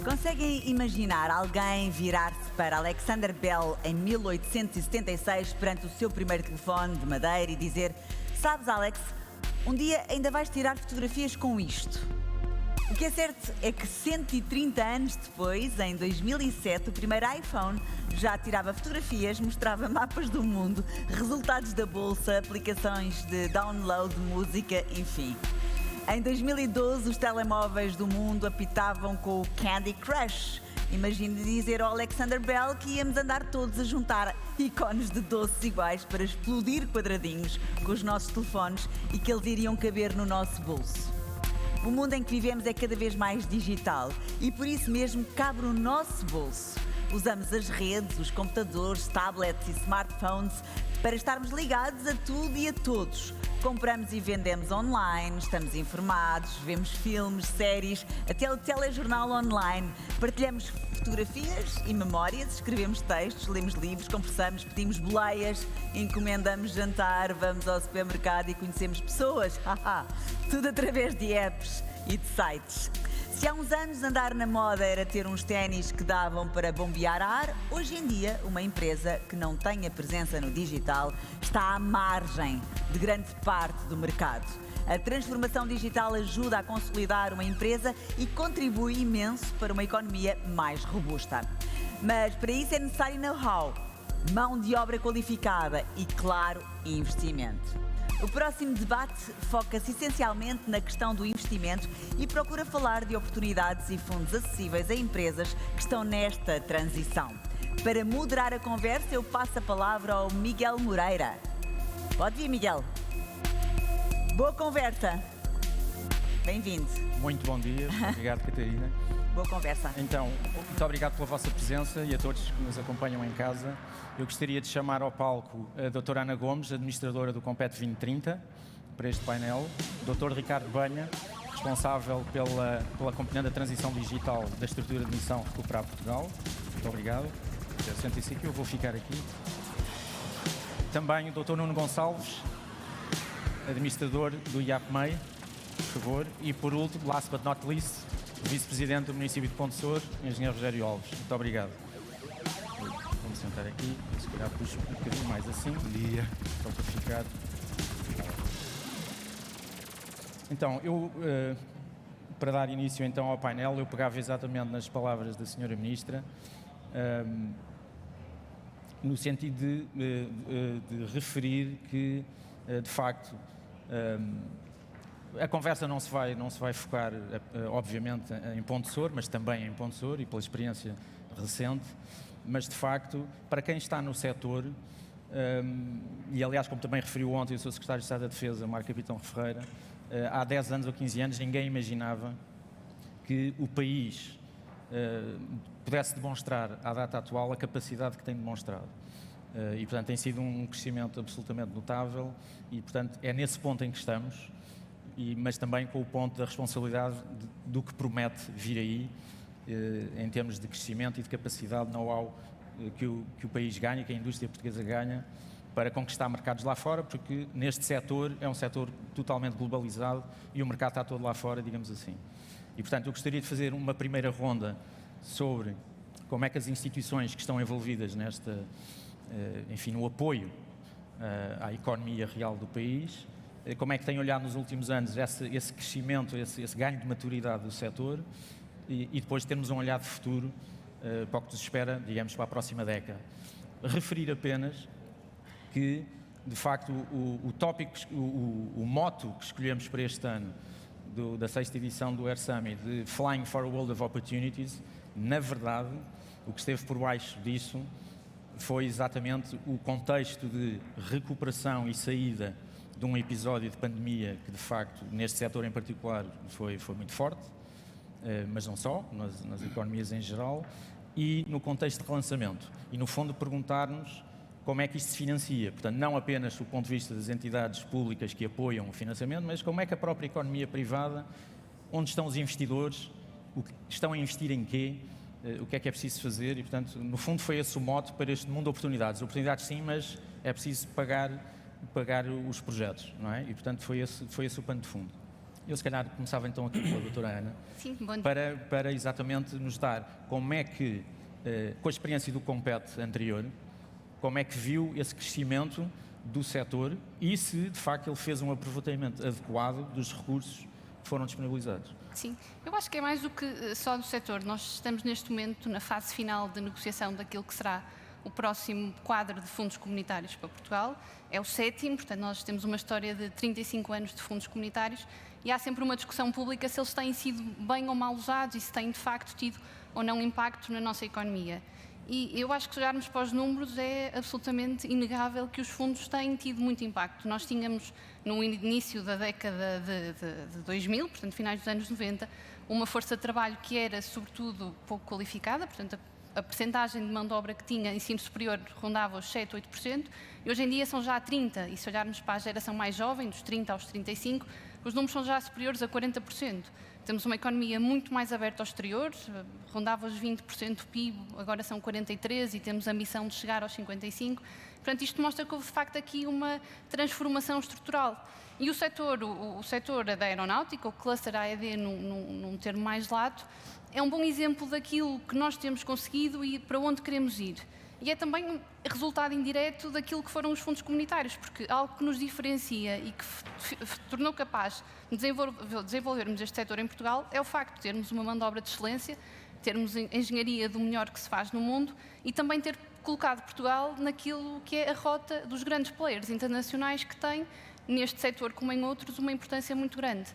Conseguem imaginar alguém virar-se para Alexander Bell em 1876 perante o seu primeiro telefone de madeira e dizer: "Sabes, Alex, um dia ainda vais tirar fotografias com isto"? O que é certo é que 130 anos depois, em 2007, o primeiro iPhone já tirava fotografias, mostrava mapas do mundo, resultados da bolsa, aplicações de download de música, enfim. Em 2012, os telemóveis do mundo apitavam com o Candy Crush. Imagine dizer ao Alexander Bell que íamos andar todos a juntar ícones de doces iguais para explodir quadradinhos com os nossos telefones e que eles iriam caber no nosso bolso. O mundo em que vivemos é cada vez mais digital e por isso mesmo cabe no nosso bolso. Usamos as redes, os computadores, tablets e smartphones para estarmos ligados a tudo e a todos. Compramos e vendemos online, estamos informados, vemos filmes, séries, até o telejornal online. Partilhamos fotografias e memórias, escrevemos textos, lemos livros, conversamos, pedimos boleias, encomendamos jantar, vamos ao supermercado e conhecemos pessoas. Tudo através de apps e de sites. Se há uns anos andar na moda era ter uns ténis que davam para bombear ar, hoje em dia uma empresa que não tenha presença no digital está à margem de grande parte do mercado. A transformação digital ajuda a consolidar uma empresa e contribui imenso para uma economia mais robusta. Mas para isso é necessário know-how, mão de obra qualificada e, claro, investimento. O próximo debate foca-se essencialmente na questão do investimento e procura falar de oportunidades e fundos acessíveis a empresas que estão nesta transição. Para moderar a conversa, eu passo a palavra ao Miguel Moreira. Pode vir, Miguel. Boa conversa. Bem-vindo. Muito bom dia. Obrigado, Catarina. Boa conversa. Então, muito obrigado pela vossa presença e a todos que nos acompanham em casa. Eu gostaria de chamar ao palco a doutora Ana Gomes, administradora do Compete 2030, para este painel. Dr. Ricardo Banha, responsável pela componente da transição digital da estrutura de missão Recuperar Portugal. Muito obrigado. Sentem-se aqui, eu vou ficar aqui. Também o Dr. Nuno Gonçalves, administrador do IAPMEI, por favor. E por último, last but not least, o vice-presidente do município de Ponte Soure, engenheiro Rogério Alves. Muito obrigado. Vamos sentar aqui, se calhar puxo um bocadinho mais assim. Bom dia. Só para ficar. Então, para dar início então ao painel, eu pegava exatamente nas palavras da senhora Ministra, no sentido de referir que, de facto, a conversa não se vai focar, obviamente, em Ponte Soure, mas também em Ponte Soure e pela experiência recente, mas, de facto, para quem está no setor, e aliás, como também referiu ontem o Sr. Secretário de Estado da Defesa, Marco Capitão Ferreira, há 10 anos ou 15 anos ninguém imaginava que o país pudesse demonstrar, à data atual, a capacidade que tem demonstrado. E, portanto, tem sido um crescimento absolutamente notável e, portanto, é nesse ponto em que estamos, mas também com o ponto da responsabilidade do que promete vir aí, em termos de crescimento e de capacidade, know-how que o país ganha, que a indústria portuguesa ganha, para conquistar mercados lá fora, porque neste setor é um setor totalmente globalizado e o mercado está todo lá fora, digamos assim. E, portanto, eu gostaria de fazer uma primeira ronda sobre como é que as instituições que estão envolvidas no apoio à economia real do país, como é que têm olhado nos últimos anos esse crescimento, esse ganho de maturidade do setor e depois termos um olhar de futuro para o que nos espera, digamos, para a próxima década. Referir apenas que, de facto, o tópico, o moto que escolhemos para este ano da 6ª edição do Air Summit, de Flying for a World of Opportunities, na verdade, o que esteve por baixo disso foi exatamente o contexto de recuperação e saída de um episódio de pandemia que, de facto, neste setor em particular, foi muito forte, mas não só, nas economias em geral, e no contexto de relançamento. E, no fundo, perguntar-nos como é que isto se financia. Portanto, não apenas do ponto de vista das entidades públicas que apoiam o financiamento, mas como é que a própria economia privada, onde estão os investidores, estão a investir em quê, o que é preciso fazer e, portanto, no fundo foi esse o mote para este mundo de oportunidades. Oportunidades sim, mas é preciso pagar os projetos, não é? E, portanto, foi esse o pano de fundo. Eu se calhar começava então aqui pela doutora Ana, Sim, bom dia. para exatamente nos dar como é que, com a experiência do Compete anterior, como é que viu esse crescimento do setor e se de facto ele fez um aproveitamento adequado dos recursos que foram disponibilizados. Sim, eu acho que é mais do que só do setor. Nós estamos neste momento na fase final de negociação daquilo que será o próximo quadro de fundos comunitários para Portugal. É o 7º, portanto nós temos uma história de 35 anos de fundos comunitários e há sempre uma discussão pública se eles têm sido bem ou mal usados e se têm de facto tido ou não impacto na nossa economia. E eu acho que se olharmos para os números é absolutamente inegável que os fundos têm tido muito impacto. Nós tínhamos, no início da década de 2000, portanto, finais dos anos 90, uma força de trabalho que era, sobretudo, pouco qualificada, portanto, a percentagem de mão de obra que tinha ensino superior rondava os 7, 8%, e hoje em dia são já 30%, e se olharmos para a geração mais jovem, dos 30 aos 35, os números são já superiores a 40%. Temos uma economia muito mais aberta ao exterior, rondava os 20% do PIB, agora são 43% e temos a ambição de chegar aos 55%. Portanto, isto mostra que houve de facto aqui uma transformação estrutural. E o setor da aeronáutica, o cluster AED num termo mais lato, é um bom exemplo daquilo que nós temos conseguido e para onde queremos ir. E é também um resultado indireto daquilo que foram os fundos comunitários, porque algo que nos diferencia e que tornou capaz de desenvolvermos este setor em Portugal é o facto de termos uma mão de obra de excelência, termos engenharia do melhor que se faz no mundo e também ter colocado Portugal naquilo que é a rota dos grandes players internacionais que têm, neste setor como em outros, uma importância muito grande.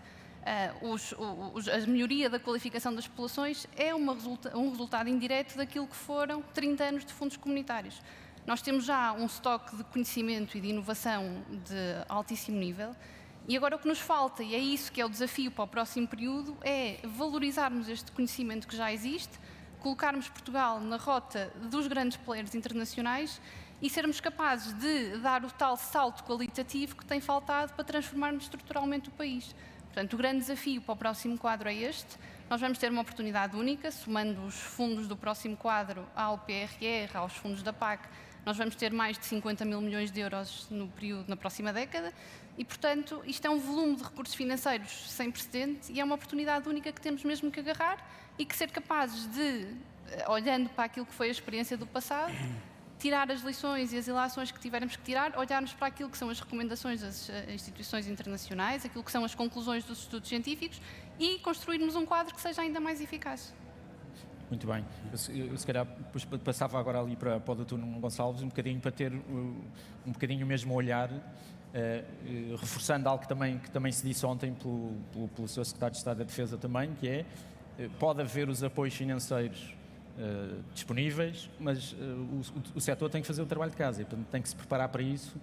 A melhoria da qualificação das populações é um resultado indireto daquilo que foram 30 anos de fundos comunitários. Nós temos já um estoque de conhecimento e de inovação de altíssimo nível e agora o que nos falta, e é isso que é o desafio para o próximo período, é valorizarmos este conhecimento que já existe, colocarmos Portugal na rota dos grandes players internacionais e sermos capazes de dar o tal salto qualitativo que tem faltado para transformarmos estruturalmente o país. Portanto, o grande desafio para o próximo quadro é este. Nós vamos ter uma oportunidade única, somando os fundos do próximo quadro ao PRR, aos fundos da PAC, nós vamos ter mais de 50 mil milhões de euros no período, na próxima década e, portanto, isto é um volume de recursos financeiros sem precedente e é uma oportunidade única que temos mesmo que agarrar e que ser capazes de, olhando para aquilo que foi a experiência do passado, tirar as lições e as ilações que tivermos que tirar, olharmos para aquilo que são as recomendações das instituições internacionais, aquilo que são as conclusões dos estudos científicos e construirmos um quadro que seja ainda mais eficaz. Muito bem. Eu se calhar passava agora ali para o Dr. Nuno Gonçalves um bocadinho para ter um bocadinho o mesmo olhar, reforçando algo que também se disse ontem pelo Sr. Secretário de Estado da Defesa também, que é, pode haver os apoios financeiros disponíveis, mas o setor tem que fazer o trabalho de casa e, portanto, tem que se preparar para isso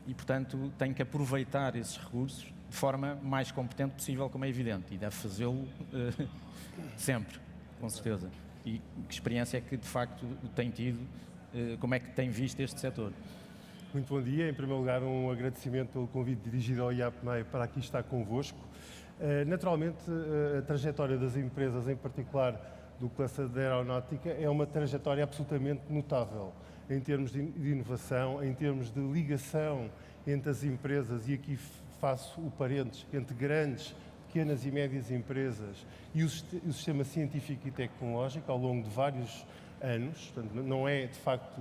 e, portanto, tem que aproveitar esses recursos de forma mais competente possível, como é evidente, e deve fazê-lo sempre, com certeza. E que experiência é que, de facto, tem tido, como é que tem visto este setor? Muito bom dia. Em primeiro lugar, um agradecimento pelo convite dirigido ao IAPMEI para aqui estar convosco. Naturalmente, a trajetória das empresas, em particular do cluster da aeronáutica, é uma trajetória absolutamente notável em termos de inovação, em termos de ligação entre as empresas, e aqui faço o parênteses, entre grandes, pequenas e médias empresas e o sistema científico e tecnológico ao longo de vários anos. Portanto, não é de facto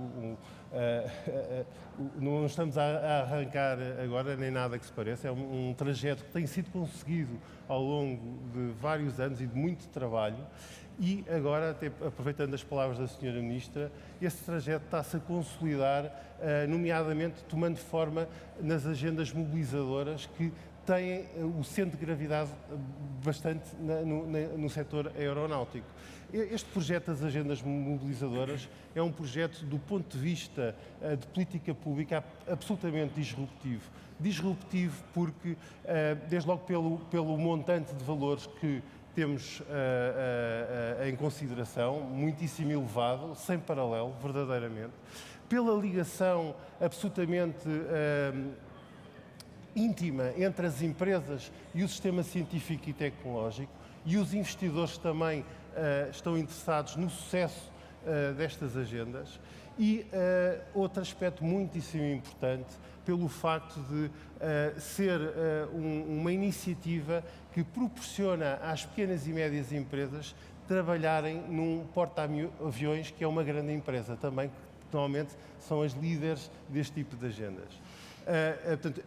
não estamos a arrancar agora nem nada que se pareça, é um trajeto que tem sido conseguido ao longo de vários anos e de muito trabalho. E agora, até aproveitando as palavras da Sra. Ministra, esse trajeto está-se a consolidar, nomeadamente tomando forma nas agendas mobilizadoras que têm o centro de gravidade bastante no setor aeronáutico. Este projeto das agendas mobilizadoras é um projeto, do ponto de vista de política pública, absolutamente disruptivo. Disruptivo porque, desde logo pelo montante de valores que temos em consideração, muitíssimo elevado, sem paralelo, verdadeiramente, pela ligação absolutamente íntima entre as empresas e o sistema científico e tecnológico, e os investidores também estão interessados no sucesso destas agendas. E outro aspecto muitíssimo importante, pelo facto de ser uma iniciativa que proporciona às pequenas e médias empresas trabalharem num porta-aviões, que é uma grande empresa também, que normalmente são as líderes deste tipo de agendas. Portanto,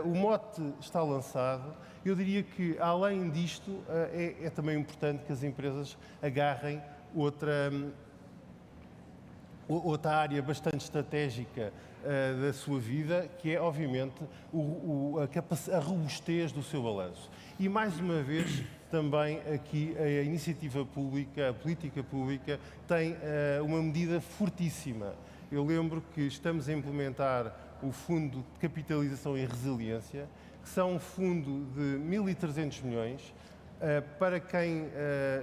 o mote está lançado. Eu diria que, além disto, é também importante que as empresas agarrem outra área bastante estratégica da sua vida, que é, obviamente, a robustez do seu balanço. E, mais uma vez, também aqui a iniciativa pública, a política pública, tem uma medida fortíssima. Eu lembro que estamos a implementar o Fundo de Capitalização e Resiliência, que são um fundo de 1.300 milhões. Para quem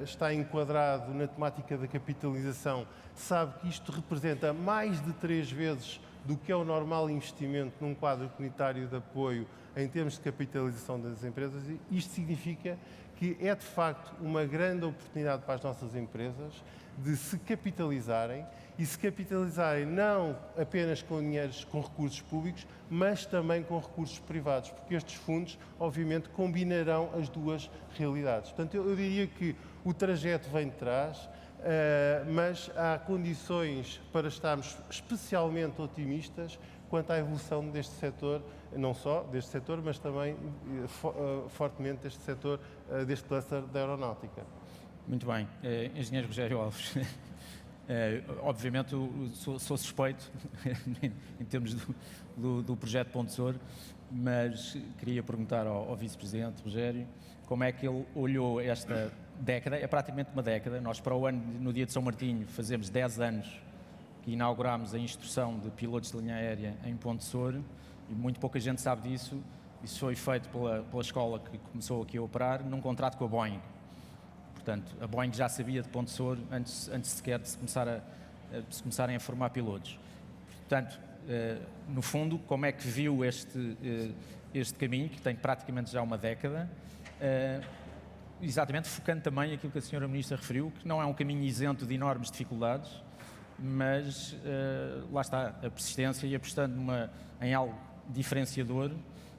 está enquadrado na temática da capitalização, sabe que isto representa mais de 3 vezes do que é o normal investimento num quadro comunitário de apoio em termos de capitalização das empresas. E isto significa que é, de facto, uma grande oportunidade para as nossas empresas de se capitalizarem, e se capitalizarem não apenas com recursos públicos, mas também com recursos privados, porque estes fundos, obviamente, combinarão as duas realidades. Portanto, eu diria que o trajeto vem de trás, mas há condições para estarmos especialmente otimistas quanto à evolução deste setor, não só deste setor, mas também fortemente deste setor, deste cluster da aeronáutica. Muito bem. Engenheiro Rogério Alves. Obviamente sou suspeito em termos do projeto Ponte Sor, mas queria perguntar ao Vice-Presidente Rogério como é que ele olhou esta década, é praticamente uma década. Nós, para o ano, no dia de São Martinho, fazemos 10 anos que inaugurámos a instrução de pilotos de linha aérea em Ponte Sor, e muito pouca gente sabe disso. Isso foi feito pela escola que começou aqui a operar, num contrato com a Boeing. Portanto, a Boeing já sabia de Ponte Sor antes sequer de se começarem a formar pilotos. Portanto, no fundo, como é que viu este caminho, que tem praticamente já uma década, exatamente focando também aquilo que a Sra. Ministra referiu, que não é um caminho isento de enormes dificuldades, mas lá está, a persistência e apostando em algo diferenciador.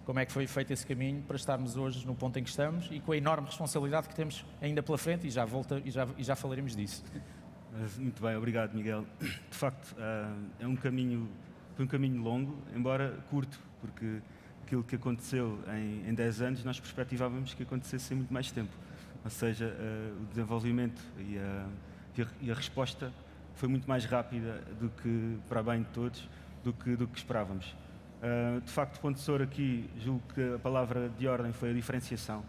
Como é que foi feito esse caminho para estarmos hoje no ponto em que estamos e com a enorme responsabilidade que temos ainda pela frente, e já falaremos disso. Muito bem, obrigado, Miguel. De facto, foi um caminho longo, embora curto, porque aquilo que aconteceu em 10 anos, nós perspectivávamos que acontecesse em muito mais tempo. Ou seja, o desenvolvimento e a resposta foi muito mais rápida do que, para bem de todos, do que esperávamos. De facto, Ponte Sor aqui, julgo que a palavra de ordem foi a diferenciação,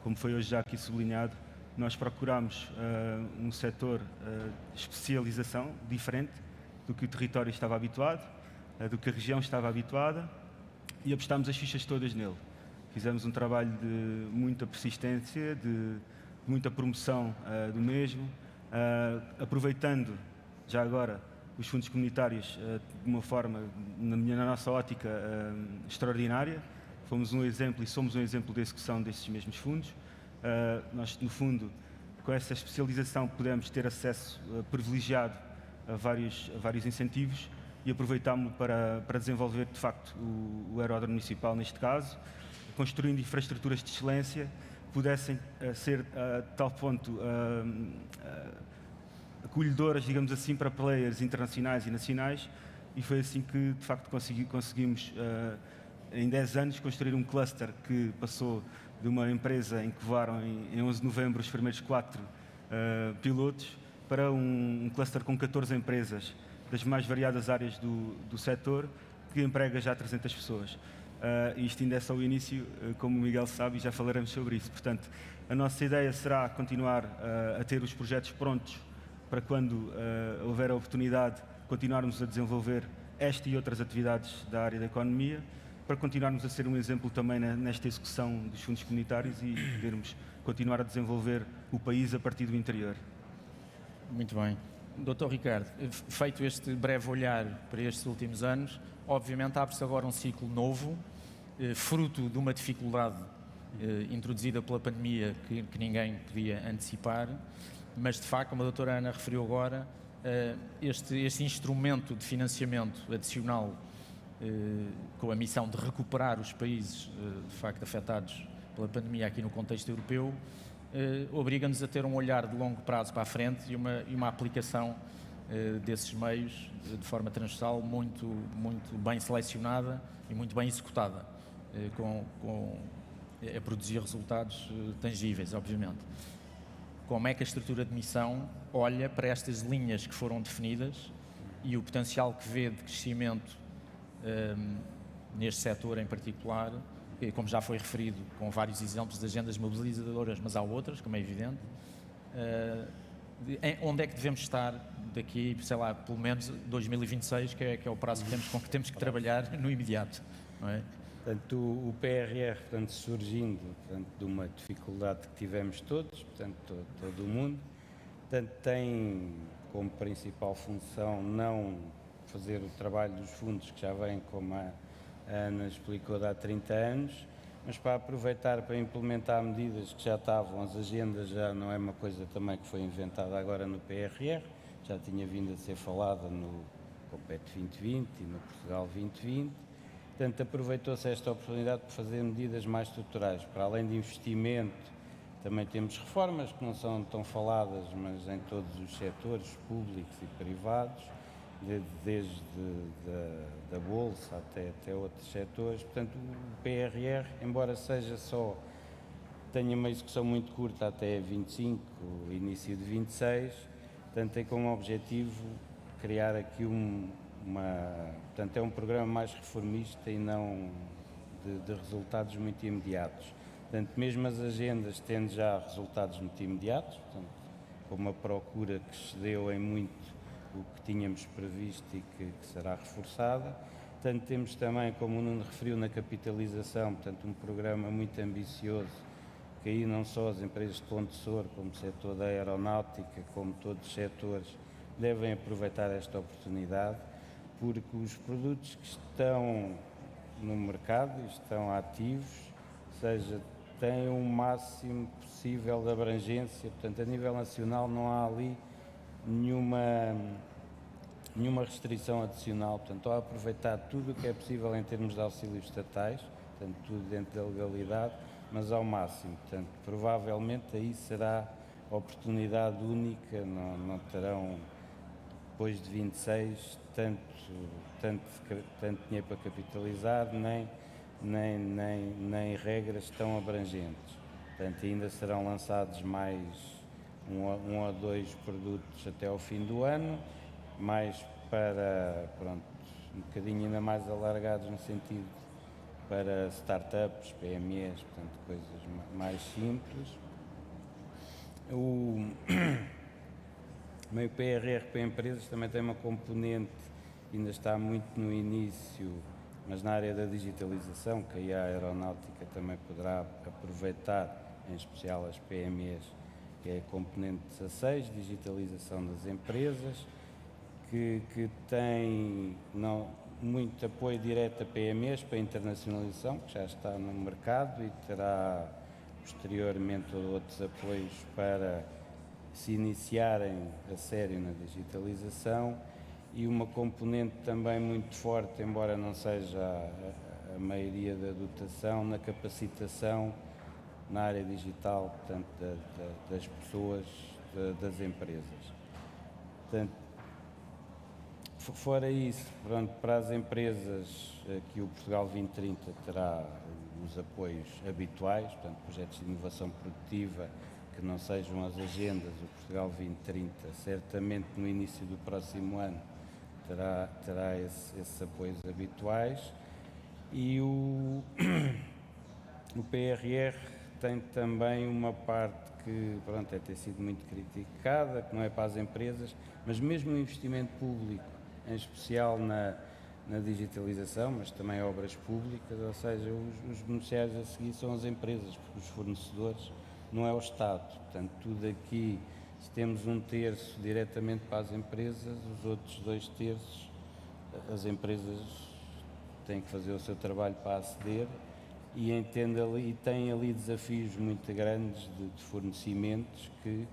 como foi hoje já aqui sublinhado. Nós procurámos um setor de especialização diferente do que o território estava habituado, do que a região estava habituada, e apostámos as fichas todas nele. Fizemos um trabalho de muita persistência, de muita promoção do mesmo, aproveitando já agora os fundos comunitários de uma forma, na nossa ótica, extraordinária. Fomos um exemplo e somos um exemplo de execução destes mesmos fundos. Nós, no fundo, com essa especialização, pudemos ter acesso privilegiado a vários incentivos e aproveitámo-lo para desenvolver, de facto, o aeródromo municipal, neste caso, construindo infraestruturas de excelência que pudessem ser, a tal ponto, acolhedoras, digamos assim, para players internacionais e nacionais, e foi assim que, de facto, conseguimos, em 10 anos, construir um cluster que passou de uma empresa em que voaram em 11 de novembro os primeiros 4 pilotos, para um cluster com 14 empresas das mais variadas áreas do setor, que emprega já 300 pessoas. Isto ainda é só o início, como o Miguel sabe, e já falaremos sobre isso. Portanto, a nossa ideia será continuar a ter os projetos prontos para quando houver a oportunidade continuarmos a desenvolver esta e outras atividades da área da economia, para continuarmos a ser um exemplo também nesta execução dos fundos comunitários e podermos continuar a desenvolver o país a partir do interior. Muito bem. Dr. Ricardo, feito este breve olhar para estes últimos anos, obviamente abre-se agora um ciclo novo, fruto de uma dificuldade introduzida pela pandemia que ninguém podia antecipar, mas de facto, como a doutora Ana referiu agora, este instrumento de financiamento adicional com a missão de recuperar os países de facto afetados pela pandemia aqui no contexto europeu, obriga-nos a ter um olhar de longo prazo para a frente e uma aplicação desses meios de forma transversal muito bem selecionada e muito bem executada, a produzir resultados tangíveis, obviamente. Como é que a estrutura de missão olha para estas linhas que foram definidas e o potencial que vê de crescimento neste setor em particular, como já foi referido, com vários exemplos de agendas mobilizadoras, mas há outras, como é evidente. Onde é que devemos estar daqui, sei lá, pelo menos 2026, que é o prazo com que temos que trabalhar no imediato, não é? Portanto, o PRR, portanto, surgindo de uma dificuldade que tivemos todos, portanto, todo o mundo, portanto, tem como principal função não fazer o trabalho dos fundos que já vêm, como a Ana explicou, de há 30 anos, mas para aproveitar para implementar medidas que já estavam, as agendas já não é uma coisa também que foi inventada agora no PRR, já tinha vindo a ser falada no Compete 2020 e no Portugal 2020. Portanto, aproveitou-se esta oportunidade para fazer medidas mais estruturais. Para além de investimento, também temos reformas que não são tão faladas, mas em todos os setores, públicos e privados, desde da Bolsa até outros setores. Portanto, o PRR, embora tenha uma execução muito curta até 25, início de 26, portanto, tem como objetivo criar aqui portanto, é um programa mais reformista e não de resultados muito imediatos. Portanto, mesmo as agendas tendo já resultados muito imediatos, portanto, com uma procura que excedeu em muito o que tínhamos previsto e que será reforçada. Portanto, temos também, como o Nuno referiu, na capitalização, portanto, um programa muito ambicioso, que aí não só as empresas de ponto de Sor, como o setor da aeronáutica, como todos os setores, devem aproveitar esta oportunidade, porque os produtos que estão no mercado e estão ativos, ou seja, têm o máximo possível de abrangência, portanto, a nível nacional não há ali nenhuma restrição adicional, portanto, estou a aproveitar tudo o que é possível em termos de auxílios estatais, portanto, tudo dentro da legalidade, mas ao máximo, portanto, provavelmente aí será oportunidade única, não terão, depois de 26, tanto dinheiro para capitalizar, nem regras tão abrangentes. Portanto, ainda serão lançados mais um a dois produtos até ao fim do ano, mais para, um bocadinho ainda mais alargados no sentido para startups, PMEs, portanto, coisas mais simples. O meio PRR para empresas também tem uma componente, ainda está muito no início, mas na área da digitalização, que aí a aeronáutica também poderá aproveitar, em especial as PMEs, que é a componente 16, digitalização das empresas, que tem muito apoio direto a PMEs para a internacionalização, que já está no mercado e terá posteriormente outros apoios para se iniciarem a sério na digitalização, e uma componente também muito forte, embora não seja a maioria da dotação, na capacitação na área digital, portanto, das pessoas, das empresas. Portanto, fora isso, para as empresas, que o Portugal 2030 terá os apoios habituais, portanto, projetos de inovação produtiva que não sejam as agendas, o Portugal 2030, certamente no início do próximo ano, terá esses apoios habituais. E o PRR tem também uma parte que tem sido muito criticada, que não é para as empresas, mas mesmo o investimento público, em especial na digitalização, mas também obras públicas, ou seja, os beneficiários a seguir são as empresas, porque os fornecedores não é o Estado. Portanto, tudo aqui, se temos um terço diretamente para as empresas, os outros 2 terços, as empresas têm que fazer o seu trabalho para aceder e têm ali desafios muito grandes de fornecimentos que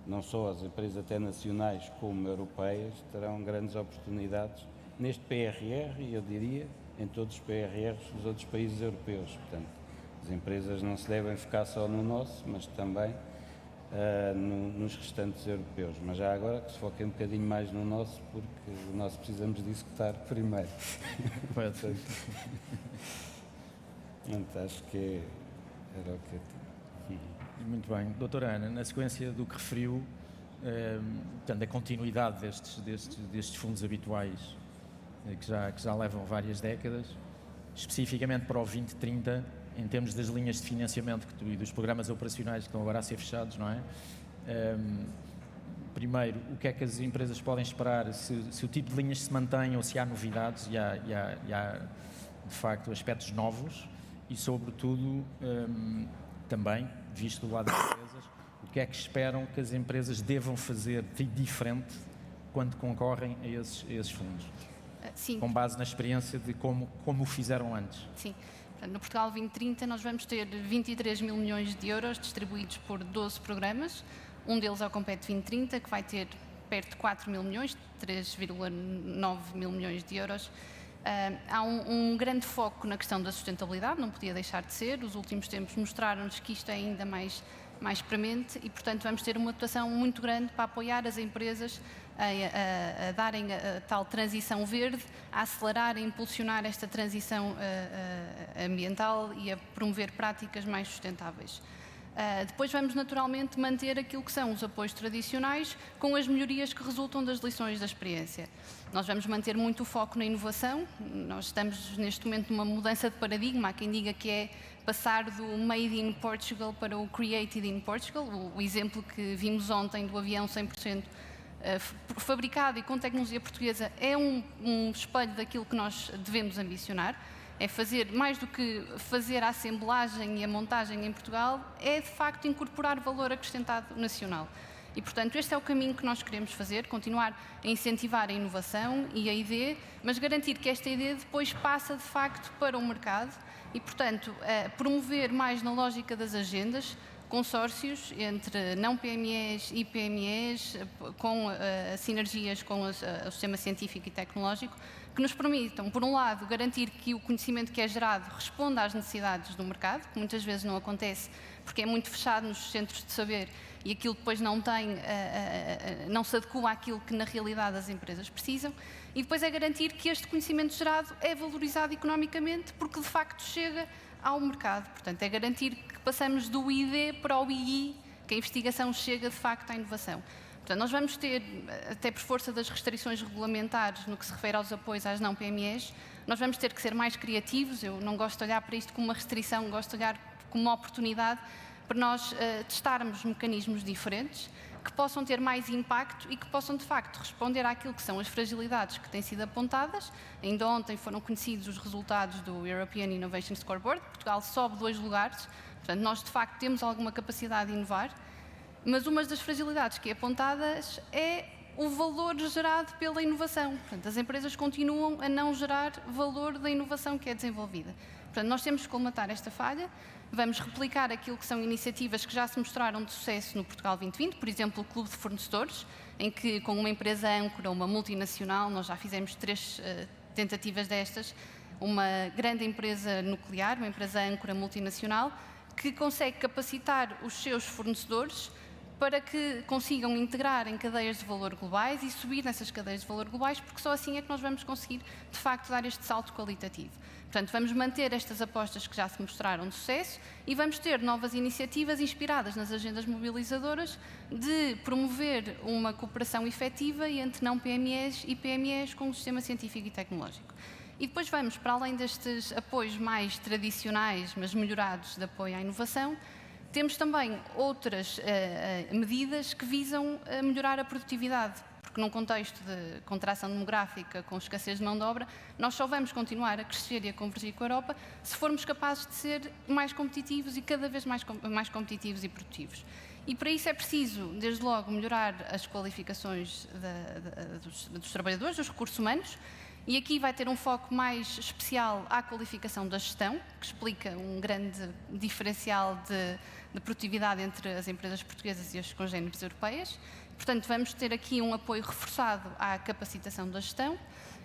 não só as empresas até nacionais como europeias, terão grandes oportunidades neste PRR e, eu diria, em todos os PRRs dos outros países europeus. Portanto, as empresas não se devem focar só no nosso, mas também nos restantes europeus. Mas já agora que se foquem um bocadinho mais no nosso, porque nós precisamos de executar primeiro. Portanto, acho que era o que eu tinha. Muito bem. Doutora Ana, na sequência do que referiu, portanto, a continuidade destes fundos habituais, que já levam várias décadas, especificamente para o 2030, em termos das linhas de financiamento e dos programas operacionais que estão agora a ser fechados, não é? Primeiro, o que é que as empresas podem esperar, se o tipo de linhas se mantém ou se há novidades e há de facto, aspectos novos e, sobretudo, também, visto do lado das empresas, o que é que esperam que as empresas devam fazer de diferente quando concorrem a esses fundos? Sim. Com base na experiência de como o fizeram antes. Sim. No Portugal 2030 nós vamos ter 23 mil milhões de euros distribuídos por 12 programas. Um deles é o Compete 2030, que vai ter perto de 4 mil milhões, 3,9 mil milhões de euros. Há um grande foco na questão da sustentabilidade, não podia deixar de ser. Os últimos tempos mostraram-nos que isto é ainda mais premente e, portanto, vamos ter uma dotação muito grande para apoiar as empresas a darem a tal transição verde, a acelerar, a impulsionar esta transição ambiental e a promover práticas mais sustentáveis. Depois vamos naturalmente manter aquilo que são os apoios tradicionais com as melhorias que resultam das lições da experiência. Nós vamos manter muito o foco na inovação. Nós estamos neste momento numa mudança de paradigma. Há quem diga que é passar do Made in Portugal para o Created in Portugal. O exemplo que vimos ontem do avião 100% fabricado e com tecnologia portuguesa é um espelho daquilo que nós devemos ambicionar. É fazer, mais do que fazer a assemblagem e a montagem em Portugal, é de facto incorporar valor acrescentado nacional. E, portanto, este é o caminho que nós queremos fazer, continuar a incentivar a inovação e a ID, mas garantir que esta ID depois passa de facto para o mercado e, portanto, promover mais na lógica das agendas, consórcios entre não PMEs e PMEs, com sinergias com o sistema científico e tecnológico, que nos permitam, por um lado, garantir que o conhecimento que é gerado responda às necessidades do mercado, que muitas vezes não acontece porque é muito fechado nos centros de saber e aquilo depois não se adequa àquilo que na realidade as empresas precisam, e depois é garantir que este conhecimento gerado é valorizado economicamente porque de facto chega ao mercado. Portanto, é garantir que passamos do ID para o II, que a investigação chega de facto à inovação. Portanto, nós vamos ter, até por força das restrições regulamentares no que se refere aos apoios às não PMEs, nós vamos ter que ser mais criativos. Eu não gosto de olhar para isto como uma restrição, gosto de olhar como uma oportunidade para nós testarmos mecanismos diferentes que possam ter mais impacto e que possam, de facto, responder àquilo que são as fragilidades que têm sido apontadas. Ainda ontem foram conhecidos os resultados do European Innovation Scoreboard. Portugal sobe 2 lugares. Portanto, nós, de facto, temos alguma capacidade de inovar. Mas uma das fragilidades que é apontadas é o valor gerado pela inovação. Portanto, as empresas continuam a não gerar valor da inovação que é desenvolvida. Portanto, nós temos que colmatar esta falha. Vamos replicar aquilo que são iniciativas que já se mostraram de sucesso no Portugal 2020, por exemplo, o Clube de Fornecedores, em que com uma empresa âncora, uma multinacional, nós já fizemos 3 tentativas destas, uma grande empresa nuclear, uma empresa âncora multinacional, que consegue capacitar os seus fornecedores para que consigam integrar em cadeias de valor globais e subir nessas cadeias de valor globais, porque só assim é que nós vamos conseguir, de facto, dar este salto qualitativo. Portanto, vamos manter estas apostas que já se mostraram de sucesso e vamos ter novas iniciativas inspiradas nas agendas mobilizadoras de promover uma cooperação efetiva entre não PMEs e PMEs com o sistema científico e tecnológico. E depois vamos, para além destes apoios mais tradicionais, mas melhorados de apoio à inovação, temos também outras medidas que visam melhorar a produtividade, porque num contexto de contração demográfica com escassez de mão de obra, nós só vamos continuar a crescer e a convergir com a Europa se formos capazes de ser mais competitivos e cada vez mais competitivos e produtivos. E para isso é preciso, desde logo, melhorar as qualificações dos trabalhadores, dos recursos humanos, E aqui vai ter um foco mais especial à qualificação da gestão, que explica um grande diferencial de produtividade entre as empresas portuguesas e as congêneres europeias. Portanto, vamos ter aqui um apoio reforçado à capacitação da gestão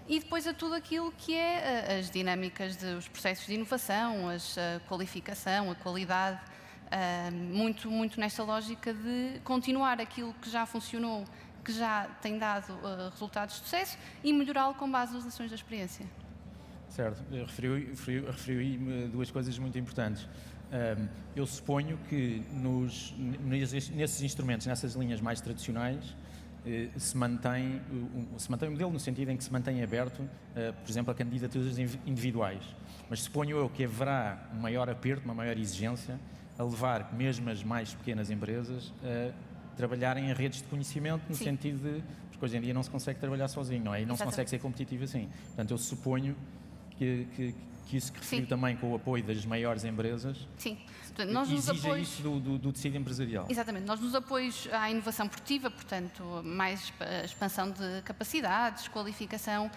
e depois a tudo aquilo que é as dinâmicas dos processos de inovação, a qualificação, a qualidade, muito nesta lógica de continuar aquilo que já funcionou, que já tem dado resultados de sucesso e melhorá-lo com base nas lições da experiência. Certo, referiu aí duas coisas muito importantes. Eu suponho que nesses instrumentos, nessas linhas mais tradicionais, se mantém o modelo no sentido em que se mantém aberto, por exemplo, a candidaturas individuais. Mas suponho eu que haverá um maior aperto, uma maior exigência a levar mesmo as mais pequenas empresas a trabalharem em redes de conhecimento no sentido de, porque hoje em dia não se consegue trabalhar sozinho, não é? E não se consegue ser competitivo assim. Portanto, eu suponho que isso que referiu também com o apoio das maiores empresas. Sim. Portanto, nós nos exige isso do tecido empresarial. Exatamente. Nós nos apoios à inovação produtiva, portanto, mais expansão de capacidades, qualificação,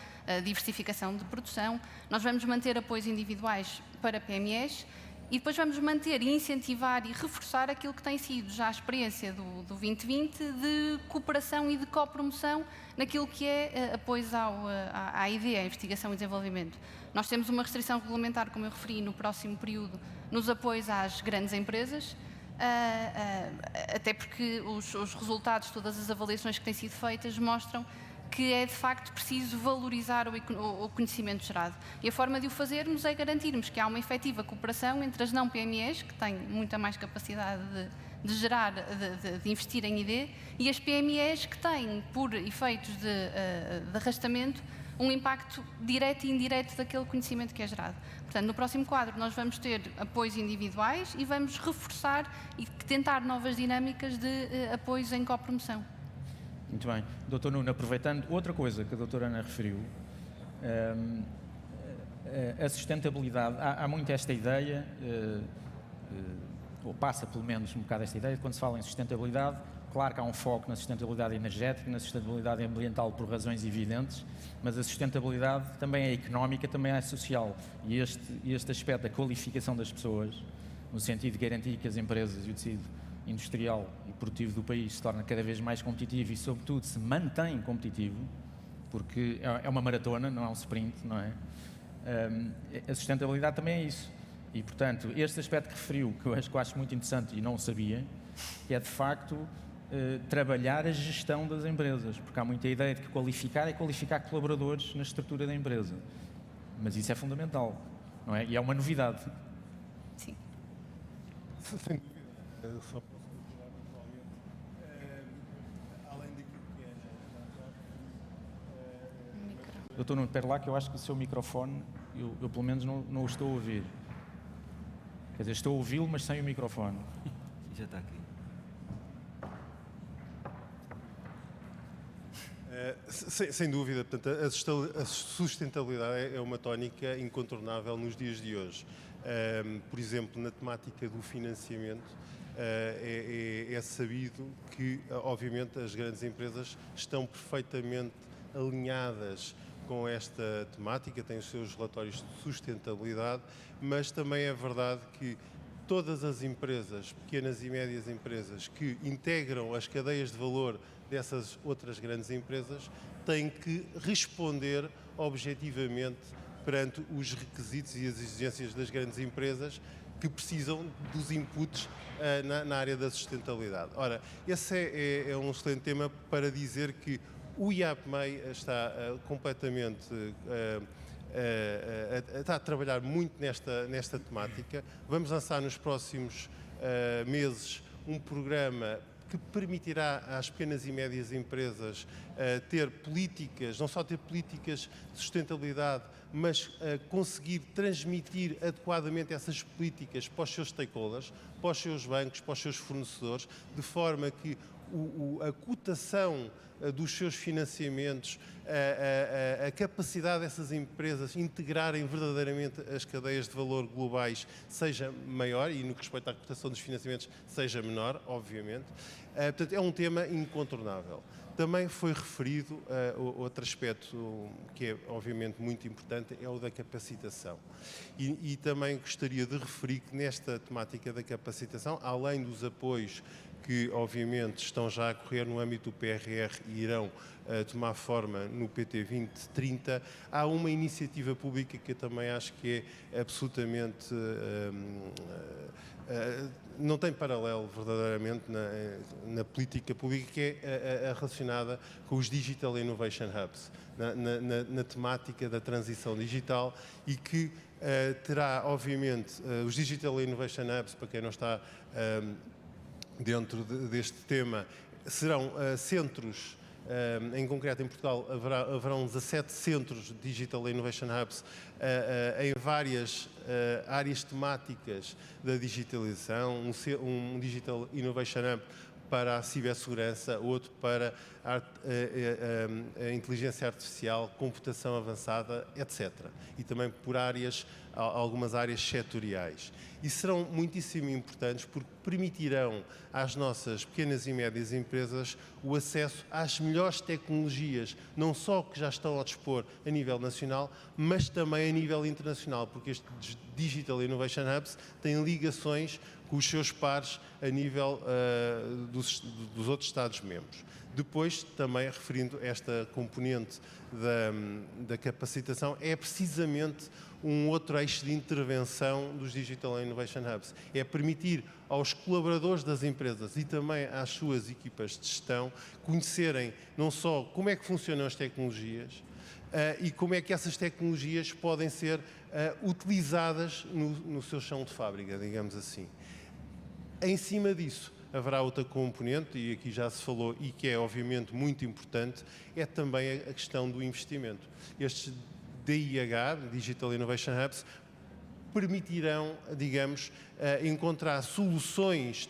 diversificação de produção. Nós vamos manter apoios individuais para PMEs e depois vamos manter e incentivar e reforçar aquilo que tem sido já a experiência do 2020 de cooperação e de copromoção naquilo que é apoios à ID, à investigação e desenvolvimento. Nós temos uma restrição regulamentar, como eu referi, no próximo período, nos apoios às grandes empresas, até porque os resultados, todas as avaliações que têm sido feitas mostram que é de facto preciso valorizar o conhecimento gerado. E a forma de o fazermos é garantirmos que há uma efetiva cooperação entre as não PMEs, que têm muita mais capacidade de gerar, de investir em ID, e as PMEs que têm, por efeitos de arrastamento, um impacto direto e indireto daquele conhecimento que é gerado. Portanto, no próximo quadro nós vamos ter apoios individuais e vamos reforçar e tentar novas dinâmicas de apoios em copromoção. Muito bem. Doutor Nuno, aproveitando outra coisa que a doutora Ana referiu, a sustentabilidade, há muito esta ideia, ou passa pelo menos um bocado esta ideia, de quando se fala em sustentabilidade, claro que há um foco na sustentabilidade energética, na sustentabilidade ambiental por razões evidentes, mas a sustentabilidade também é económica, também é social. E este aspecto da qualificação das pessoas, no sentido de garantir que as empresas e o tecido industrial e produtivo do país se torna cada vez mais competitivo e, sobretudo, se mantém competitivo, porque é uma maratona, não é um sprint, não é? A sustentabilidade também é isso. E, portanto, este aspecto que referiu, que eu acho muito interessante e não sabia, que é, de facto, trabalhar a gestão das empresas, porque há muita ideia de que qualificar é qualificar colaboradores na estrutura da empresa. Mas isso é fundamental, não é? E é uma novidade. Sim. Sem dúvida. Só posso continuar atualmente. Além daquilo que é. Doutor Nuno, espera lá que eu acho que o seu microfone, eu pelo menos não o estou a ouvir. Quer dizer, estou a ouvi-lo, mas sem o microfone. Já está aqui. Sem dúvida, portanto, a sustentabilidade é uma tónica incontornável nos dias de hoje. Por exemplo, na temática do financiamento, é sabido que, obviamente, as grandes empresas estão perfeitamente alinhadas com esta temática, têm os seus relatórios de sustentabilidade, mas também é verdade que todas as empresas, pequenas e médias empresas, que integram as cadeias de valor dessas outras grandes empresas, têm que responder objetivamente perante os requisitos e as exigências das grandes empresas que precisam dos inputs na área da sustentabilidade. Ora, esse é um excelente tema para dizer que o IAPMEI está completamente está a trabalhar muito nesta temática. Vamos lançar nos próximos meses um programa que permitirá às pequenas e médias empresas ter políticas, não só ter políticas de sustentabilidade, mas conseguir transmitir adequadamente essas políticas para os seus stakeholders, para os seus bancos, para os seus fornecedores, de forma que a cotação dos seus financiamentos, a capacidade dessas empresas integrarem verdadeiramente as cadeias de valor globais seja maior e, no que respeita à cotação dos financiamentos, seja menor, obviamente. Portanto, é um tema incontornável. Também foi referido outro aspecto que é, obviamente, muito importante, é o da capacitação. E também gostaria de referir que nesta temática da capacitação, além dos apoios que, obviamente, estão já a correr no âmbito do PRR e irão tomar forma no PT 2030, há uma iniciativa pública que eu também acho que é absolutamente... não tem paralelo verdadeiramente na política pública, que é relacionada com os Digital Innovation Hubs, na temática da transição digital, e que terá, obviamente, os Digital Innovation Hubs, para quem não está dentro deste tema, serão centros. Em concreto, em Portugal, haverão 17 centros de Digital Innovation Hubs em várias áreas temáticas da digitalização, um Digital Innovation Hub para a cibersegurança, outro para a inteligência artificial, computação avançada, etc. E também por algumas áreas setoriais. E serão muitíssimo importantes porque permitirão às nossas pequenas e médias empresas o acesso às melhores tecnologias, não só que já estão ao dispor a nível nacional, mas também a nível internacional, porque estes Digital Innovation Hubs têm ligações com os seus pares a nível dos outros Estados-membros. Depois, também referindo esta componente da capacitação, é precisamente um outro eixo de intervenção dos Digital Innovation Hubs. É permitir aos colaboradores das empresas e também às suas equipas de gestão conhecerem não só como é que funcionam as tecnologias, e como é que essas tecnologias podem ser utilizadas no seu chão de fábrica, digamos assim. Em cima disso, haverá outra componente, e aqui já se falou, e que é obviamente muito importante, é também a questão do investimento. Estes DIH, Digital Innovation Hubs, permitirão, digamos, encontrar soluções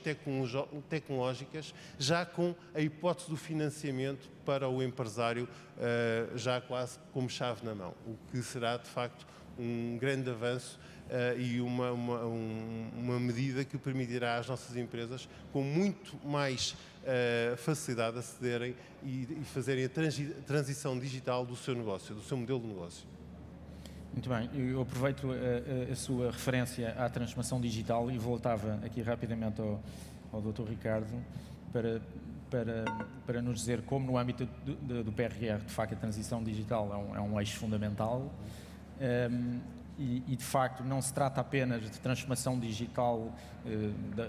tecnológicas já com a hipótese do financiamento para o empresário já quase como chave na mão, o que será, de facto, um grande avanço e uma medida que permitirá às nossas empresas, com muito mais facilidade, acederem e fazerem a transição digital do seu negócio, do seu modelo de negócio. Muito bem, eu aproveito a sua referência à transformação digital e voltava aqui rapidamente ao Dr. Ricardo para nos dizer como no âmbito do PRR, de facto, a transição digital é um eixo fundamental e de facto não se trata apenas de transformação digital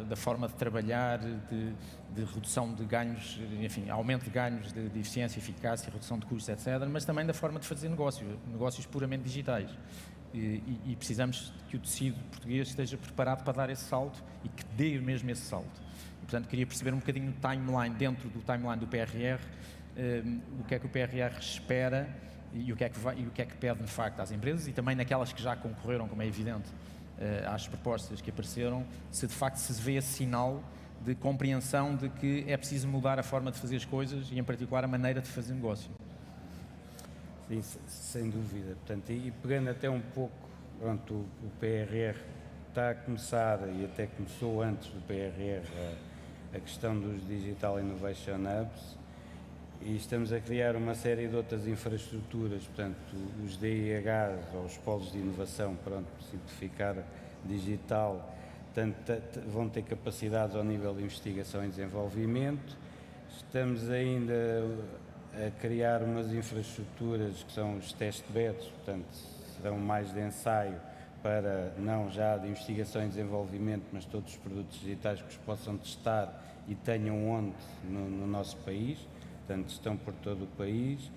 da forma de trabalhar, de redução de ganhos, enfim, aumento de ganhos de eficiência, eficácia, redução de custos, etc., mas também da forma de fazer negócios puramente digitais. E precisamos que o tecido português esteja preparado para dar esse salto e que dê mesmo esse salto. E, portanto, queria perceber um bocadinho o timeline, dentro do timeline do PRR, o que é que o PRR espera e o que é que pede, de facto, às empresas e também naquelas que já concorreram, como é evidente, às propostas que apareceram, se de facto se vê esse sinal de compreensão de que é preciso mudar a forma de fazer as coisas e, em particular, a maneira de fazer negócio. Sim, sem dúvida. Portanto, e pegando até um pouco, pronto, o PRR está a começar, e até começou antes do PRR, a questão dos Digital Innovation Hubs, e estamos a criar uma série de outras infraestruturas, portanto, os DIHs, ou os polos de inovação, pronto, por simplificar, digital, vão ter capacidades ao nível de investigação e desenvolvimento. Estamos ainda a criar umas infraestruturas que são os testbeds, portanto, serão mais de ensaio para, não já de investigação e desenvolvimento, mas todos os produtos digitais que os possam testar e tenham onde no nosso país. Portanto, estão por todo o país.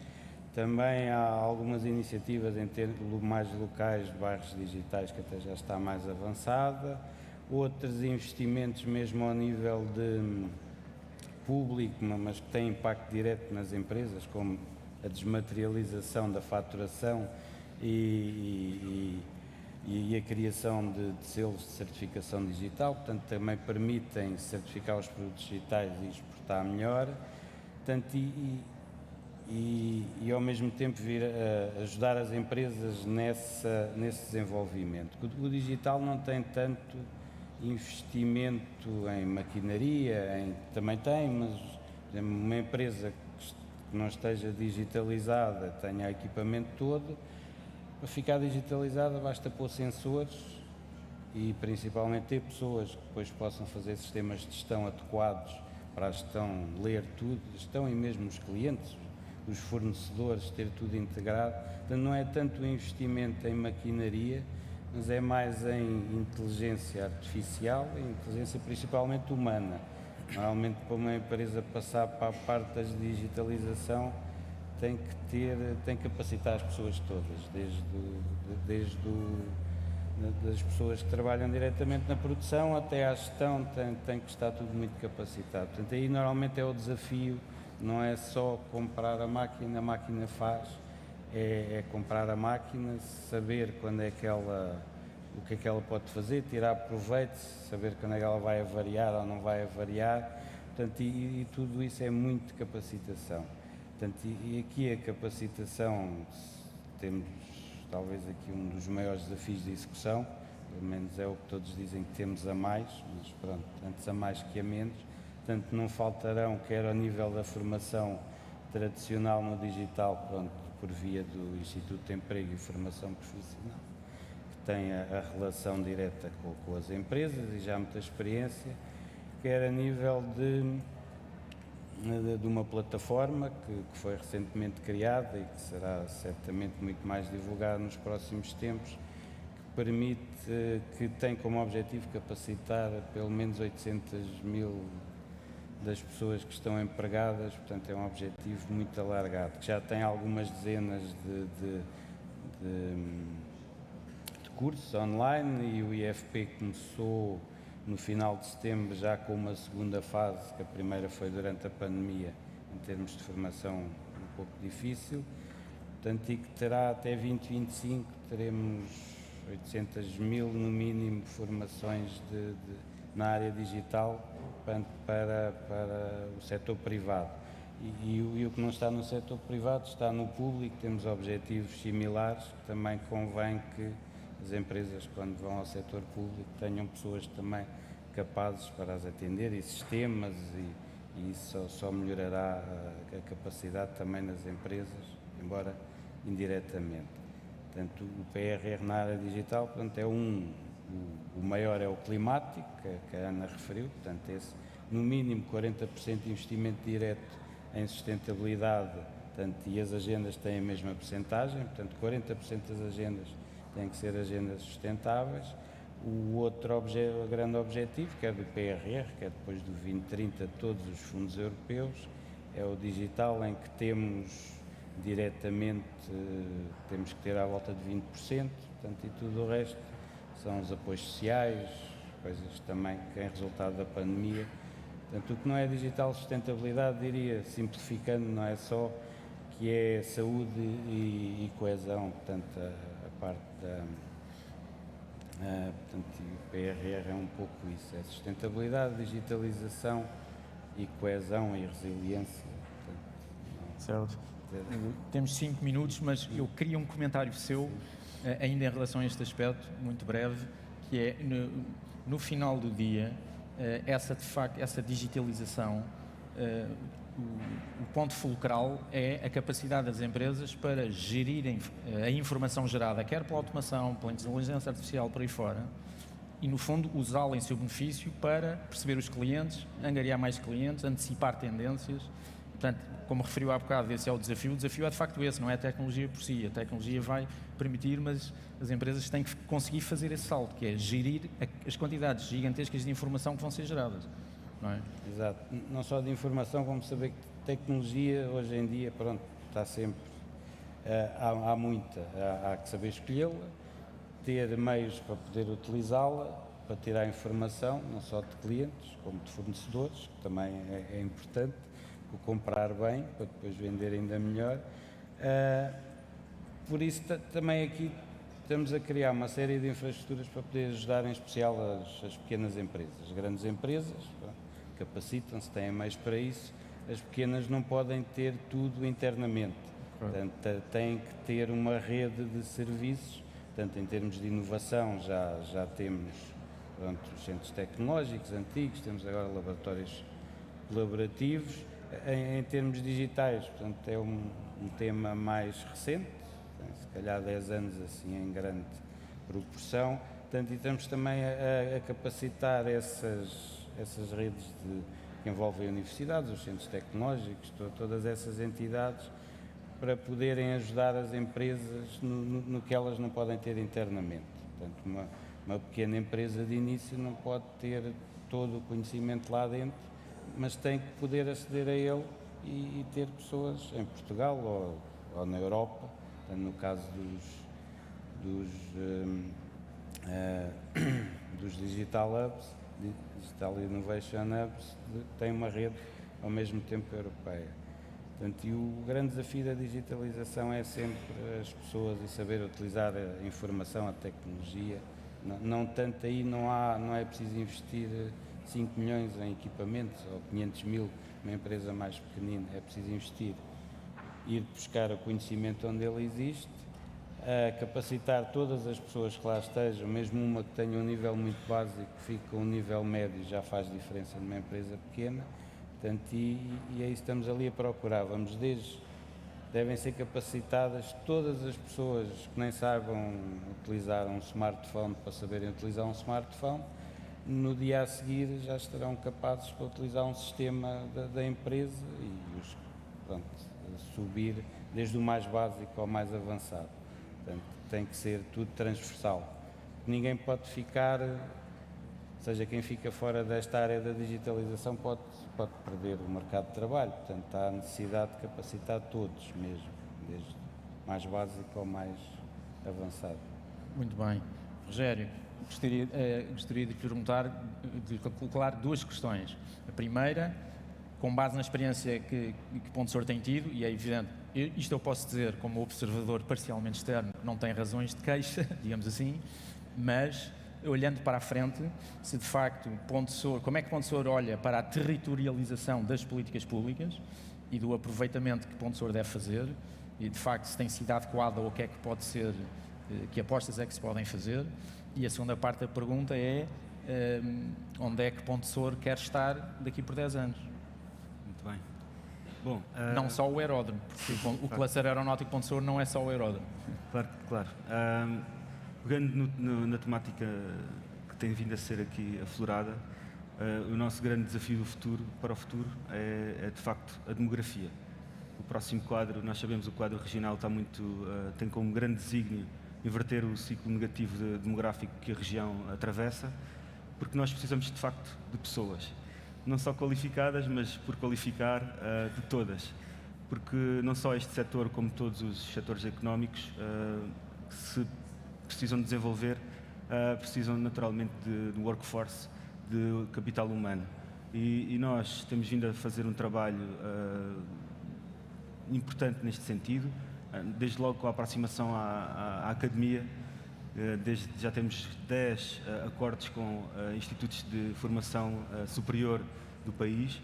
Também há algumas iniciativas em termos mais locais, de bairros digitais, que até já está mais avançada. Outros investimentos mesmo ao nível de público, mas que têm impacto direto nas empresas, como a desmaterialização da faturação e e a criação de selos de certificação digital, portanto, também permitem certificar os produtos digitais e exportar melhor, portanto, e ao mesmo tempo vir a ajudar as empresas nesse desenvolvimento. O digital não tem tanto investimento em maquinaria, também tem, mas por exemplo, uma empresa que não esteja digitalizada, tenha equipamento todo, para ficar digitalizada basta pôr sensores e principalmente ter pessoas que depois possam fazer sistemas de gestão adequados para a gestão, ler tudo, gestão e mesmo os clientes, os fornecedores, ter tudo integrado. Portanto, não é tanto o investimento em maquinaria, mas é mais em inteligência artificial e inteligência principalmente humana. Normalmente, para uma empresa passar para a parte da digitalização, tem que capacitar as pessoas todas, desde das pessoas que trabalham diretamente na produção até à gestão, tem que estar tudo muito capacitado. Portanto, aí normalmente é o desafio, não é só comprar a máquina faz, é comprar a máquina, saber quando é que o que é que ela pode fazer, tirar proveito, saber quando é que ela vai avariar ou não vai avariar, portanto, e tudo isso é muito capacitação. Portanto, e aqui a capacitação, temos talvez aqui um dos maiores desafios de execução, pelo menos é o que todos dizem que temos a mais, mas pronto, antes a mais que a menos, portanto não faltarão, quer ao nível da formação tradicional no digital, pronto, por via do Instituto de Emprego e Formação Profissional, que tem a relação direta com as empresas e já há muita experiência, quer a nível de uma plataforma que foi recentemente criada e que será certamente muito mais divulgada nos próximos tempos, que permite, que tem como objetivo capacitar pelo menos 800.000 das pessoas que estão empregadas, portanto é um objetivo muito alargado, que já tem algumas dezenas de cursos online e o IFP começou no final de setembro já com uma segunda fase, que a primeira foi durante a pandemia, em termos de formação um pouco difícil, portanto, e que terá até 2025, teremos 800.000 no mínimo formações na área digital para o setor privado. E o que não está no setor privado está no público, temos objetivos similares, que também convém que as empresas, quando vão ao setor público, tenham pessoas também capazes para as atender e sistemas, e isso só melhorará a capacidade também nas empresas, embora indiretamente. Portanto, o PRR na área digital, portanto, o maior é o climático, que a Ana referiu, portanto, esse, no mínimo 40% de investimento direto em sustentabilidade, portanto, e as agendas têm a mesma percentagem, portanto, 40% das agendas têm que ser agendas sustentáveis. O outro grande objetivo, que é do PRR, que é depois do 2030 todos os fundos europeus, é o digital, em que temos diretamente, temos que ter à volta de 20%, portanto, e tudo o resto são os apoios sociais, coisas também que é resultado da pandemia. Portanto, o que não é digital sustentabilidade, diria, simplificando, não é só que é saúde e coesão, portanto, a parte portanto, o PRR é um pouco isso, é sustentabilidade, digitalização e coesão e resiliência. Certo. Temos 5 minutos, mas eu queria um comentário seu, ainda em relação a este aspecto, muito breve, que é, no final do dia, essa digitalização, o ponto fulcral é a capacidade das empresas para gerirem a informação gerada, quer pela automação, pela inteligência artificial, por aí fora, e, no fundo, usá-la em seu benefício para perceber os clientes, angariar mais clientes, antecipar tendências. Portanto, como referiu há bocado, esse é o desafio é de facto esse, não é a tecnologia por si. A tecnologia vai permitir, mas as empresas têm que conseguir fazer esse salto, que é gerir as quantidades gigantescas de informação que vão ser geradas. Não é? Exato. Não só de informação, como saber que tecnologia, hoje em dia, pronto, está sempre, há muita, há que saber escolhê-la, ter meios para poder utilizá-la, para tirar informação, não só de clientes, como de fornecedores, que também é importante, o comprar bem, para depois vender ainda melhor. Por isso, também aqui estamos a criar uma série de infraestruturas para poder ajudar em especial as pequenas empresas. As grandes empresas capacitam-se, têm meios para isso, as pequenas não podem ter tudo internamente. Portanto, têm que ter uma rede de serviços, portanto, em termos de inovação já temos os centros tecnológicos antigos, temos agora laboratórios colaborativos. Em termos digitais, portanto, é um tema mais recente, se calhar 10 anos assim em grande proporção, portanto, e estamos também a capacitar essas redes que envolvem universidades, os centros tecnológicos, todas essas entidades, para poderem ajudar as empresas no que elas não podem ter internamente. Portanto, uma pequena empresa de início não pode ter todo o conhecimento lá dentro, mas tem que poder aceder a ele e ter pessoas em Portugal ou na Europa, portanto, no caso dos Digital Hubs, Digital Innovation Hubs, tem uma rede ao mesmo tempo europeia. Portanto, e o grande desafio da digitalização é sempre as pessoas e saber utilizar a informação, a tecnologia. Não tanto aí, não é preciso investir 5 milhões em equipamentos ou 500 mil numa empresa mais pequenina. É preciso investir, ir buscar o conhecimento onde ele existe, capacitar todas as pessoas que lá estejam, mesmo uma que tenha um nível muito básico, que fique com um nível médio, já faz diferença numa empresa pequena. Portanto, e é isso que estamos ali a procurar. Devem ser capacitadas todas as pessoas que nem saibam utilizar um smartphone para saberem utilizar um smartphone. No dia a seguir já estarão capazes para utilizar um sistema da empresa e subir desde o mais básico ao mais avançado. Portanto, tem que ser tudo transversal. Ninguém pode ficar, seja quem fica fora desta área da digitalização, pode perder o mercado de trabalho. Portanto, há a necessidade de capacitar todos mesmo, desde o mais básico ao mais avançado. Muito bem. Rogério, gostaria de lhe perguntar, de colocar duas questões. A primeira, com base na experiência que Ponte Sor tem tido, e é evidente, isto eu posso dizer como observador parcialmente externo, que não tem razões de queixa, digamos assim, mas olhando para a frente, se de facto como é que Ponte Sor olha para a territorialização das políticas públicas e do aproveitamento que Ponte Sor deve fazer, e de facto se tem sido adequada ou o que é que pode ser, que apostas é que se podem fazer. E a segunda parte da pergunta é onde é que Ponte Sor quer estar daqui por 10 anos? Muito bem. Bom, não só o aeródromo, porque o cluster aeronáutico Ponte Sor não é só o aeródromo. Claro. Pegando na temática que tem vindo a ser aqui aflorada, o nosso grande desafio para o futuro é de facto a demografia. O próximo quadro, nós sabemos, o quadro regional tem como grande desígnio inverter o ciclo negativo demográfico que a região atravessa, porque nós precisamos de facto de pessoas, não só qualificadas, mas por qualificar de todas, porque não só este setor, como todos os setores económicos que se precisam de desenvolver, precisam naturalmente de workforce, de capital humano. E nós temos vindo a fazer um trabalho importante neste sentido, desde logo com a aproximação à academia. Já temos 10 acordos com institutos de formação superior do país,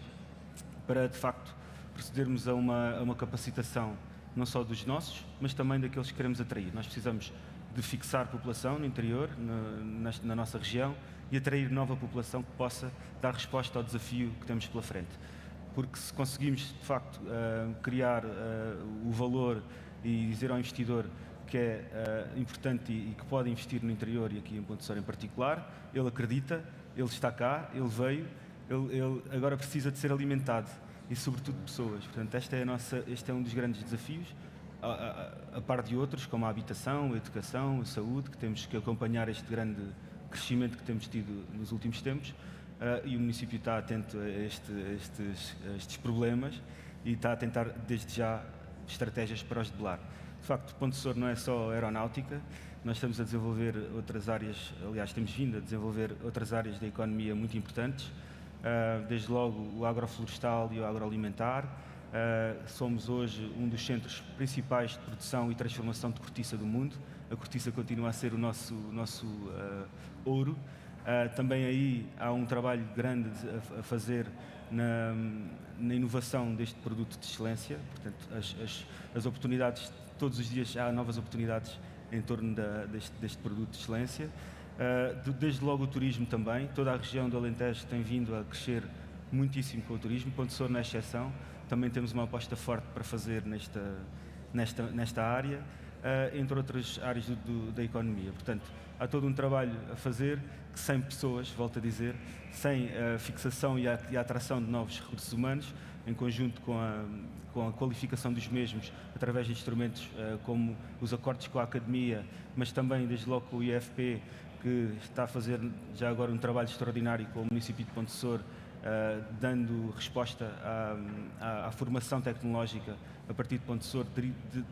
para de facto procedermos a uma capacitação não só dos nossos, mas também daqueles que queremos atrair. Nós precisamos de fixar população no interior, na nossa região, e atrair nova população que possa dar resposta ao desafio que temos pela frente. Porque se conseguimos, de facto, criar o valor e dizer ao investidor que é importante e que pode investir no interior, e aqui em Ponte Sor em particular, ele acredita, ele está cá, ele veio, ele agora precisa de ser alimentado, e sobretudo de pessoas. Portanto, este é um dos grandes desafios, a par de outros, como a habitação, a educação, a saúde, que temos que acompanhar este grande crescimento que temos tido nos últimos tempos, e o município está atento a estes problemas e está a tentar, desde já, estratégias para os debelar. De facto, Ponte Sor não é só aeronáutica, nós estamos a desenvolver outras áreas, aliás, temos vindo a desenvolver outras áreas da economia muito importantes, desde logo o agroflorestal e o agroalimentar, Somos hoje um dos centros principais de produção e transformação de cortiça do mundo. A cortiça continua a ser o nosso ouro. Também aí há um trabalho grande a fazer na inovação deste produto de excelência. Portanto, as oportunidades, todos os dias há novas oportunidades em torno deste produto de excelência. Desde logo o turismo também. Toda a região do Alentejo tem vindo a crescer muitíssimo com o turismo. Ponte Sor, na exceção, também temos uma aposta forte para fazer nesta área, entre outras áreas da economia. Portanto, há todo um trabalho a fazer que sem pessoas, volto a dizer, sem a fixação e a atração de novos recursos humanos, em conjunto com a qualificação dos mesmos, através de instrumentos como os acordos com a academia, mas também desde logo com o IFP, que está a fazer já agora um trabalho extraordinário com o município de Ponte Sor, dando resposta à formação tecnológica a partir de Ponte Sor,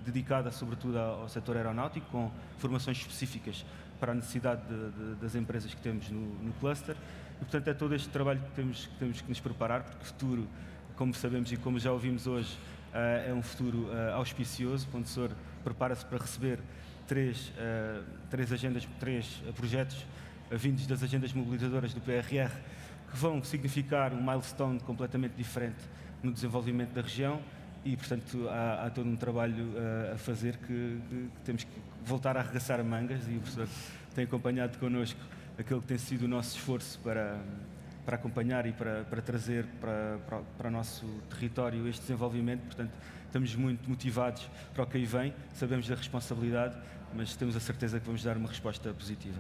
dedicada sobretudo ao setor aeronáutico, com formações específicas para a necessidade das empresas que temos no cluster. E, portanto, é todo este trabalho que temos que nos preparar, porque o futuro, como sabemos e como já ouvimos hoje, é um futuro auspicioso. Ponte Sor prepara-se para receber três projetos vindos das agendas mobilizadoras do PRR, que vão significar um milestone completamente diferente no desenvolvimento da região e, portanto, há todo um trabalho a fazer que temos que voltar a arregaçar mangas, e o professor tem acompanhado connosco aquilo que tem sido o nosso esforço para acompanhar e para trazer para o nosso território este desenvolvimento. Portanto, estamos muito motivados para o que aí vem, sabemos da responsabilidade, mas temos a certeza que vamos dar uma resposta positiva.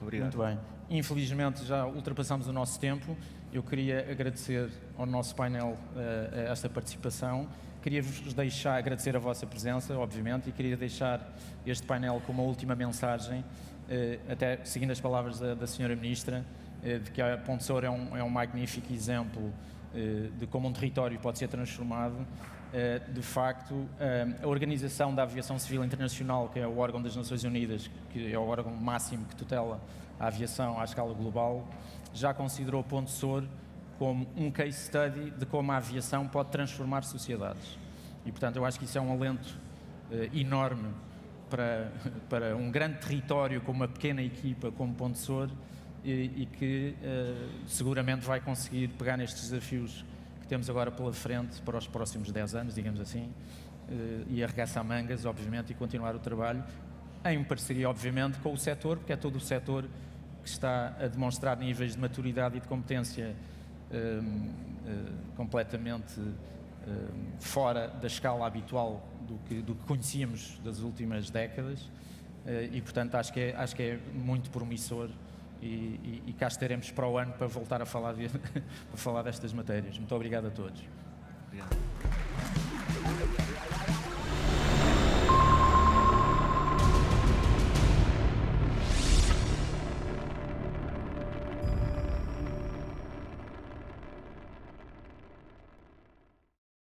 Obrigado. Muito bem. Infelizmente já ultrapassamos o nosso tempo. Eu queria agradecer ao nosso painel esta participação. Queria-vos agradecer a vossa presença, obviamente, e queria deixar este painel com uma última mensagem, até seguindo as palavras da Sra. Ministra, de que a Ponte Sor é um magnífico exemplo de como um território pode ser transformado. De facto, a Organização da Aviação Civil Internacional, que é o órgão das Nações Unidas, que é o órgão máximo que tutela a aviação à escala global, já considerou Ponte Sor como um case study de como a aviação pode transformar sociedades. E, portanto, eu acho que isso é um alento enorme para um grande território com uma pequena equipa como Ponte Sor e que seguramente vai conseguir pegar nestes desafios que temos agora pela frente para os próximos 10 anos, digamos assim, e arregaçar mangas, obviamente, e continuar o trabalho em parceria, obviamente, com o setor, porque é todo o setor que está a demonstrar níveis de maturidade e de competência completamente fora da escala habitual do que conhecíamos das últimas décadas, e, portanto, acho que é muito promissor. E cá estaremos para o ano para voltar a falar, para falar destas matérias. Muito obrigado a todos. Obrigado.